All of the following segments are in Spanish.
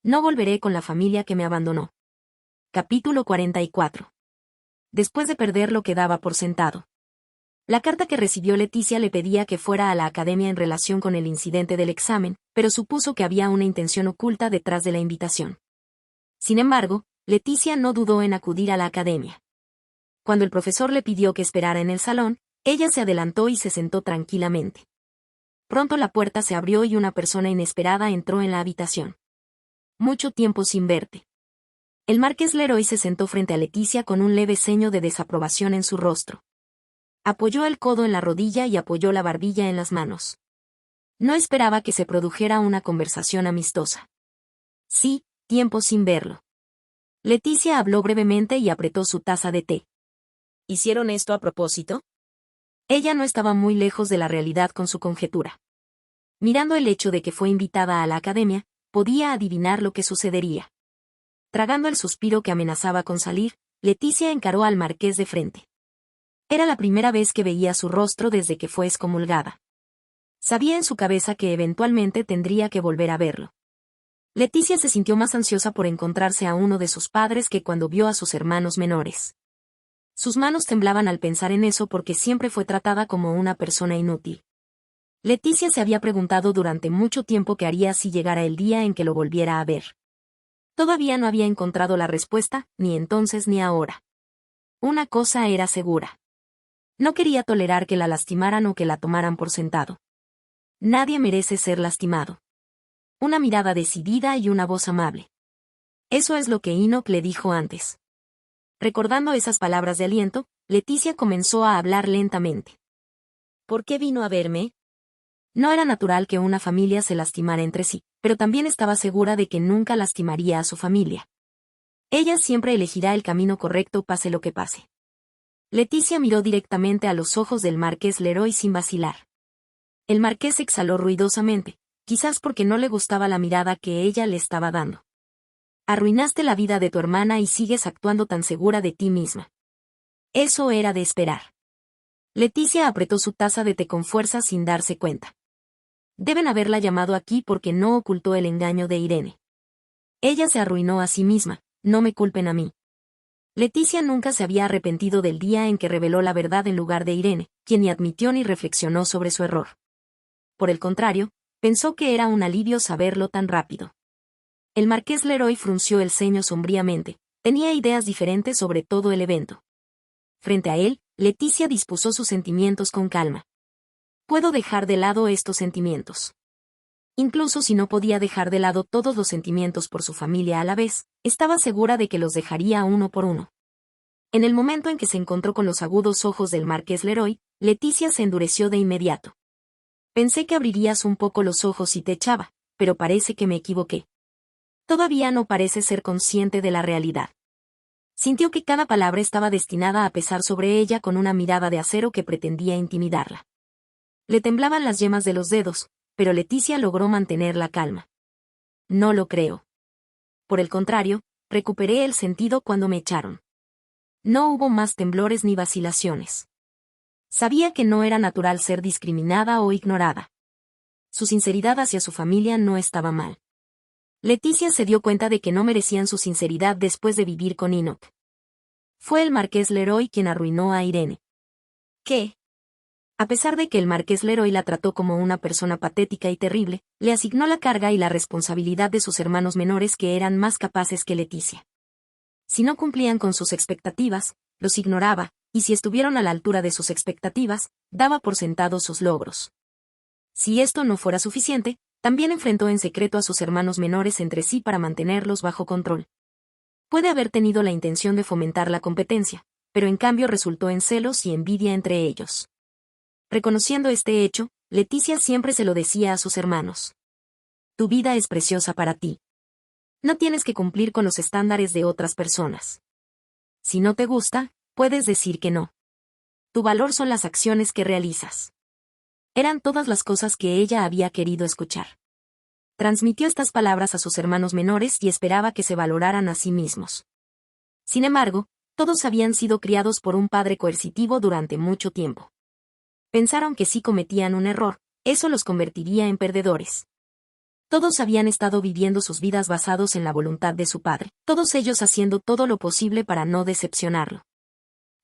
No volveré con la familia que me abandonó. Capítulo 44. Después de perder lo que daba por sentado. La carta que recibió Leticia le pedía que fuera a la academia en relación con el incidente del examen, pero supuso que había una intención oculta detrás de la invitación. Sin embargo, Leticia no dudó en acudir a la academia. Cuando el profesor le pidió que esperara en el salón, ella se adelantó y se sentó tranquilamente. Pronto la puerta se abrió y una persona inesperada entró en la habitación. Mucho tiempo sin verte. El marqués Leroy se sentó frente a Leticia con un leve ceño de desaprobación en su rostro. Apoyó el codo en la rodilla y apoyó la barbilla en las manos. No esperaba que se produjera una conversación amistosa. Sí, tiempo sin verlo. Leticia habló brevemente y apretó su taza de té. ¿Hicieron esto a propósito? Ella no estaba muy lejos de la realidad con su conjetura. Mirando el hecho de que fue invitada a la academia, podía adivinar lo que sucedería. Tragando el suspiro que amenazaba con salir, Leticia encaró al marqués de frente. Era la primera vez que veía su rostro desde que fue excomulgada. Sabía en su cabeza que eventualmente tendría que volver a verlo. Leticia se sintió más ansiosa por encontrarse a uno de sus padres que cuando vio a sus hermanos menores. Sus manos temblaban al pensar en eso porque siempre fue tratada como una persona inútil. Leticia se había preguntado durante mucho tiempo qué haría si llegara el día en que lo volviera a ver. Todavía no había encontrado la respuesta, ni entonces ni ahora. Una cosa era segura. No quería tolerar que la lastimaran o que la tomaran por sentado. Nadie merece ser lastimado. Una mirada decidida y una voz amable. Eso es lo que Enoch le dijo antes. Recordando esas palabras de aliento, Leticia comenzó a hablar lentamente. ¿Por qué vino a verme? No era natural que una familia se lastimara entre sí, pero también estaba segura de que nunca lastimaría a su familia. Ella siempre elegirá el camino correcto pase lo que pase. Leticia miró directamente a los ojos del marqués Leroy sin vacilar. El marqués exhaló ruidosamente, quizás porque no le gustaba la mirada que ella le estaba dando. Arruinaste la vida de tu hermana y sigues actuando tan segura de ti misma. Eso era de esperar. Leticia apretó su taza de té con fuerza sin darse cuenta. Deben haberla llamado aquí porque no ocultó el engaño de Irene. Ella se arruinó a sí misma, no me culpen a mí. Leticia nunca se había arrepentido del día en que reveló la verdad en lugar de Irene, quien ni admitió ni reflexionó sobre su error. Por el contrario, pensó que era un alivio saberlo tan rápido. El marqués Leroy frunció el ceño sombríamente, tenía ideas diferentes sobre todo el evento. Frente a él, Leticia dispuso sus sentimientos con calma. Puedo dejar de lado estos sentimientos. Incluso si no podía dejar de lado todos los sentimientos por su familia a la vez, estaba segura de que los dejaría uno por uno. En el momento en que se encontró con los agudos ojos del marqués Leroy, Leticia se endureció de inmediato. Pensé que abrirías un poco los ojos y te echaba, pero parece que me equivoqué. Todavía no parece ser consciente de la realidad. Sintió que cada palabra estaba destinada a pesar sobre ella con una mirada de acero que pretendía intimidarla. Le temblaban las yemas de los dedos, pero Leticia logró mantener la calma. No lo creo. Por el contrario, recuperé el sentido cuando me echaron. No hubo más temblores ni vacilaciones. Sabía que no era natural ser discriminada o ignorada. Su sinceridad hacia su familia no estaba mal. Leticia se dio cuenta de que no merecían su sinceridad después de vivir con Enoch. Fue el marqués Leroy quien arruinó a Irene. ¿Qué? A pesar de que el marqués Leroy la trató como una persona patética y terrible, le asignó la carga y la responsabilidad de sus hermanos menores que eran más capaces que Leticia. Si no cumplían con sus expectativas, los ignoraba, y si estuvieron a la altura de sus expectativas, daba por sentados sus logros. Si esto no fuera suficiente, también enfrentó en secreto a sus hermanos menores entre sí para mantenerlos bajo control. Puede haber tenido la intención de fomentar la competencia, pero en cambio resultó en celos y envidia entre ellos. Reconociendo este hecho, Leticia siempre se lo decía a sus hermanos. Tu vida es preciosa para ti. No tienes que cumplir con los estándares de otras personas. Si no te gusta, puedes decir que no. Tu valor son las acciones que realizas. Eran todas las cosas que ella había querido escuchar. Transmitió estas palabras a sus hermanos menores y esperaba que se valoraran a sí mismos. Sin embargo, todos habían sido criados por un padre coercitivo durante mucho tiempo. Pensaron que si cometían un error, eso los convertiría en perdedores. Todos habían estado viviendo sus vidas basados en la voluntad de su padre, todos ellos haciendo todo lo posible para no decepcionarlo.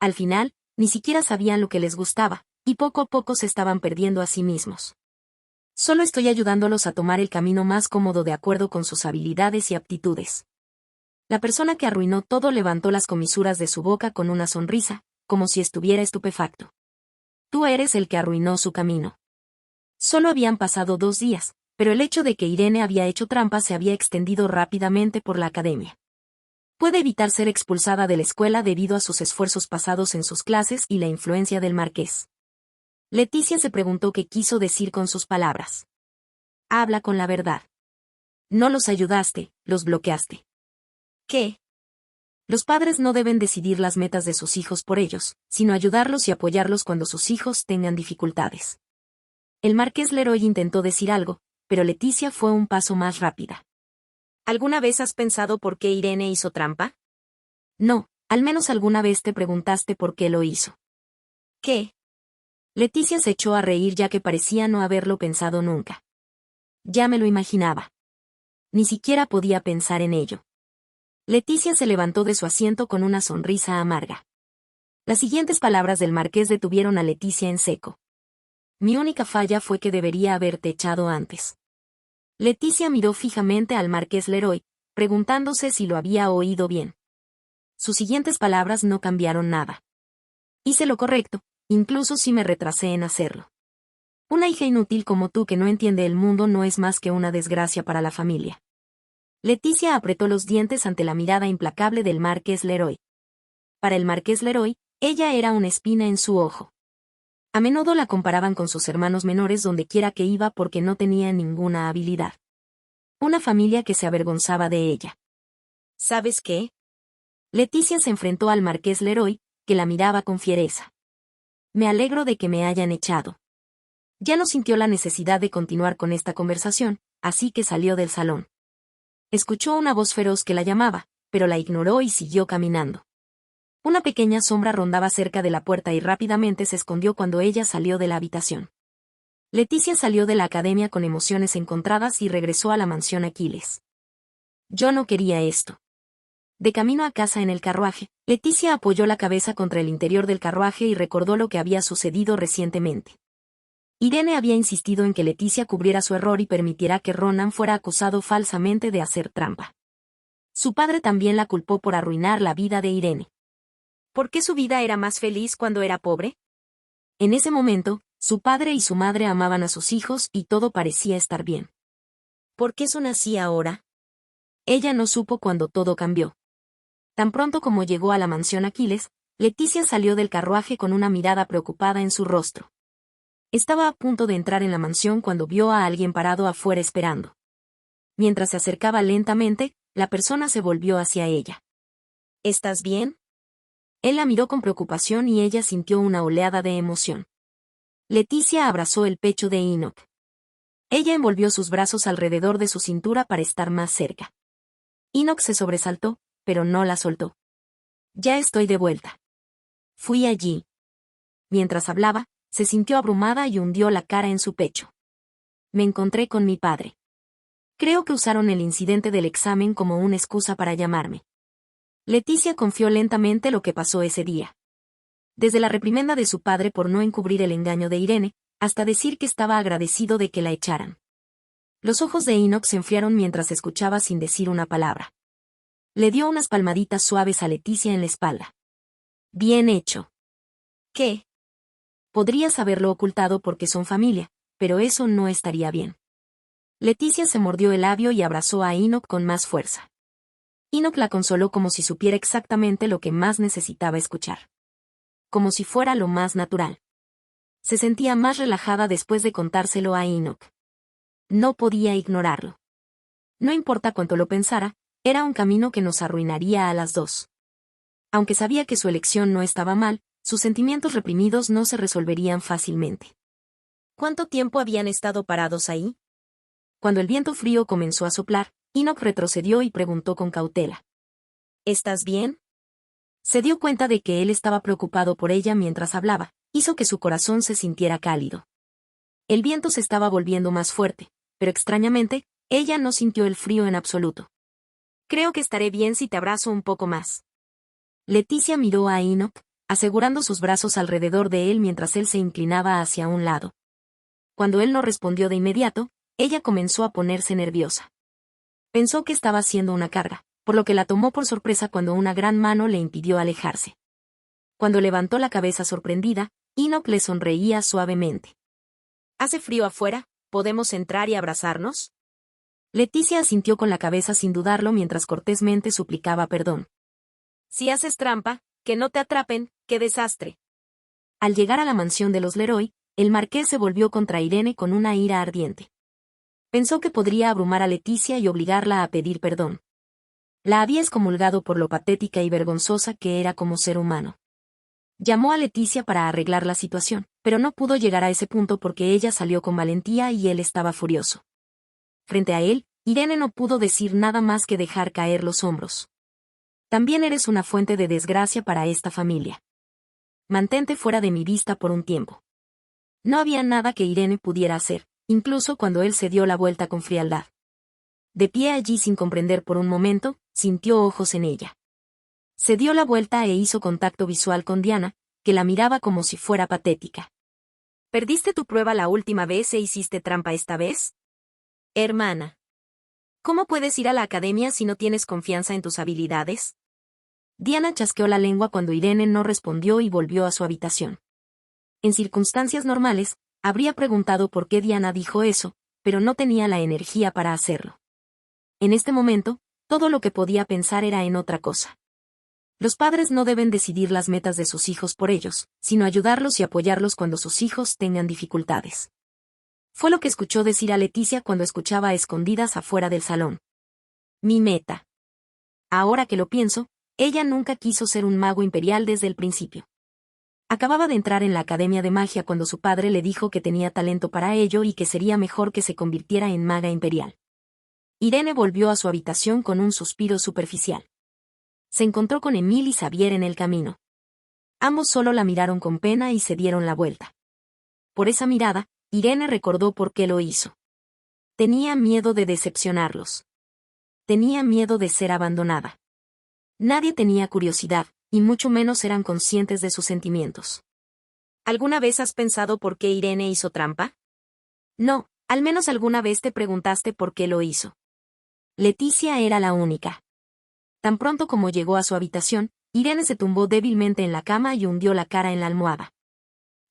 Al final, ni siquiera sabían lo que les gustaba, y poco a poco se estaban perdiendo a sí mismos. Solo estoy ayudándolos a tomar el camino más cómodo de acuerdo con sus habilidades y aptitudes. La persona que arruinó todo levantó las comisuras de su boca con una sonrisa, como si estuviera estupefacto. Tú eres el que arruinó su camino. Solo habían pasado 2 días, pero el hecho de que Irene había hecho trampa se había extendido rápidamente por la academia. Puede evitar ser expulsada de la escuela debido a sus esfuerzos pasados en sus clases y la influencia del marqués. Leticia se preguntó qué quiso decir con sus palabras. Habla con la verdad. No los ayudaste, los bloqueaste. ¿Qué? Los padres no deben decidir las metas de sus hijos por ellos, sino ayudarlos y apoyarlos cuando sus hijos tengan dificultades. El marqués Leroy intentó decir algo, pero Leticia fue un paso más rápida. ¿Alguna vez has pensado por qué Irene hizo trampa? No, al menos alguna vez te preguntaste por qué lo hizo. ¿Qué? Leticia se echó a reír ya que parecía no haberlo pensado nunca. Ya me lo imaginaba. Ni siquiera podía pensar en ello. Leticia se levantó de su asiento con una sonrisa amarga. Las siguientes palabras del marqués detuvieron a Leticia en seco. Mi única falla fue que debería haberte echado antes. Leticia miró fijamente al marqués Leroy, preguntándose si lo había oído bien. Sus siguientes palabras no cambiaron nada. Hice lo correcto, incluso si me retrasé en hacerlo. Una hija inútil como tú que no entiende el mundo no es más que una desgracia para la familia. Leticia apretó los dientes ante la mirada implacable del marqués Leroy. Para el marqués Leroy, ella era una espina en su ojo. A menudo la comparaban con sus hermanos menores dondequiera que iba porque no tenía ninguna habilidad. Una familia que se avergonzaba de ella. ¿Sabes qué? Leticia se enfrentó al marqués Leroy, que la miraba con fiereza. Me alegro de que me hayan echado. Ya no sintió la necesidad de continuar con esta conversación, así que salió del salón. Escuchó una voz feroz que la llamaba, pero la ignoró y siguió caminando. Una pequeña sombra rondaba cerca de la puerta y rápidamente se escondió cuando ella salió de la habitación. Leticia salió de la academia con emociones encontradas y regresó a la mansión Aquiles. Yo no quería esto. De camino a casa en el carruaje, Leticia apoyó la cabeza contra el interior del carruaje y recordó lo que había sucedido recientemente. Irene había insistido en que Leticia cubriera su error y permitiera que Ronan fuera acusado falsamente de hacer trampa. Su padre también la culpó por arruinar la vida de Irene. ¿Por qué su vida era más feliz cuando era pobre? En ese momento, su padre y su madre amaban a sus hijos y todo parecía estar bien. ¿Por qué son así ahora? Ella no supo cuando todo cambió. Tan pronto como llegó a la mansión Aquiles, Leticia salió del carruaje con una mirada preocupada en su rostro. Estaba a punto de entrar en la mansión cuando vio a alguien parado afuera esperando. Mientras se acercaba lentamente, la persona se volvió hacia ella. ¿Estás bien? Él la miró con preocupación y ella sintió una oleada de emoción. Leticia abrazó el pecho de Enoch. Ella envolvió sus brazos alrededor de su cintura para estar más cerca. Enoch se sobresaltó, pero no la soltó. Ya estoy de vuelta. Fui allí. Mientras hablaba, se sintió abrumada y hundió la cara en su pecho. Me encontré con mi padre. Creo que usaron el incidente del examen como una excusa para llamarme. Leticia confió lentamente lo que pasó ese día. Desde la reprimenda de su padre por no encubrir el engaño de Irene, hasta decir que estaba agradecido de que la echaran. Los ojos de Enoch se enfriaron mientras escuchaba sin decir una palabra. Le dio unas palmaditas suaves a Leticia en la espalda. Bien hecho. ¿Qué? Podrías haberlo ocultado porque son familia, pero eso no estaría bien. Leticia se mordió el labio y abrazó a Enoch con más fuerza. Enoch la consoló como si supiera exactamente lo que más necesitaba escuchar. Como si fuera lo más natural. Se sentía más relajada después de contárselo a Enoch. No podía ignorarlo. No importa cuánto lo pensara, era un camino que nos arruinaría a las dos. Aunque sabía que su elección no estaba mal, sus sentimientos reprimidos no se resolverían fácilmente. ¿Cuánto tiempo habían estado parados ahí? Cuando el viento frío comenzó a soplar, Enoch retrocedió y preguntó con cautela. ¿Estás bien? Se dio cuenta de que él estaba preocupado por ella mientras hablaba, hizo que su corazón se sintiera cálido. El viento se estaba volviendo más fuerte, pero extrañamente, Ella no sintió el frío en absoluto. Creo que estaré bien si te abrazo un poco más. Leticia miró a Enoch, asegurando sus brazos alrededor de él mientras él se inclinaba hacia un lado. Cuando él no respondió de inmediato, ella comenzó a ponerse nerviosa. Pensó que estaba haciendo una carga, por lo que la tomó por sorpresa cuando una gran mano le impidió alejarse. Cuando levantó la cabeza sorprendida, Enoch le sonreía suavemente. ¿Hace frío afuera? ¿Podemos entrar y abrazarnos? Leticia asintió con la cabeza sin dudarlo mientras cortésmente suplicaba perdón. Si haces trampa, que no te atrapen, qué desastre. Al llegar a la mansión de los Leroy, el marqués se volvió contra Irene con una ira ardiente. Pensó que podría abrumar a Leticia y obligarla a pedir perdón. La había excomulgado por lo patética y vergonzosa que era como ser humano. Llamó a Leticia para arreglar la situación, pero no pudo llegar a ese punto porque ella salió con valentía y él estaba furioso. Frente a él, Irene no pudo decir nada más que dejar caer los hombros. También eres una fuente de desgracia para esta familia. Mantente fuera de mi vista por un tiempo. No había nada que Irene pudiera hacer, incluso cuando él se dio la vuelta con frialdad. De pie allí sin comprender por un momento, sintió ojos en ella. Se dio la vuelta e hizo contacto visual con Diana, que la miraba como si fuera patética. ¿Perdiste tu prueba la última vez e hiciste trampa esta vez? Hermana. ¿Cómo puedes ir a la academia si no tienes confianza en tus habilidades? Diana chasqueó la lengua cuando Irene no respondió y volvió a su habitación. En circunstancias normales, habría preguntado por qué Diana dijo eso, pero no tenía la energía para hacerlo. En este momento, todo lo que podía pensar era en otra cosa. Los padres no deben decidir las metas de sus hijos por ellos, sino ayudarlos y apoyarlos cuando sus hijos tengan dificultades. Fue lo que escuchó decir a Leticia cuando escuchaba a escondidas afuera del salón. Mi meta. Ahora que lo pienso, ella nunca quiso ser un mago imperial desde el principio. Acababa de entrar en la Academia de Magia cuando su padre le dijo que tenía talento para ello y que sería mejor que se convirtiera en maga imperial. Irene volvió a su habitación con un suspiro superficial. Se encontró con Emile y Xavier en el camino. Ambos solo la miraron con pena y se dieron la vuelta. Por esa mirada, Irene recordó por qué lo hizo. Tenía miedo de decepcionarlos. Tenía miedo de ser abandonada. Nadie tenía curiosidad, y mucho menos eran conscientes de sus sentimientos. ¿Alguna vez has pensado por qué Irene hizo trampa? No, al menos alguna vez te preguntaste por qué lo hizo. Leticia era la única. Tan pronto como llegó a su habitación, Irene se tumbó débilmente en la cama y hundió la cara en la almohada.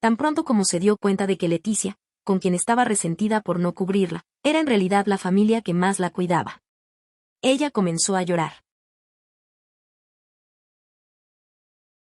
Tan pronto como se dio cuenta de que Leticia, con quien estaba resentida por no cubrirla, era en realidad la familia que más la cuidaba. Ella comenzó a llorar.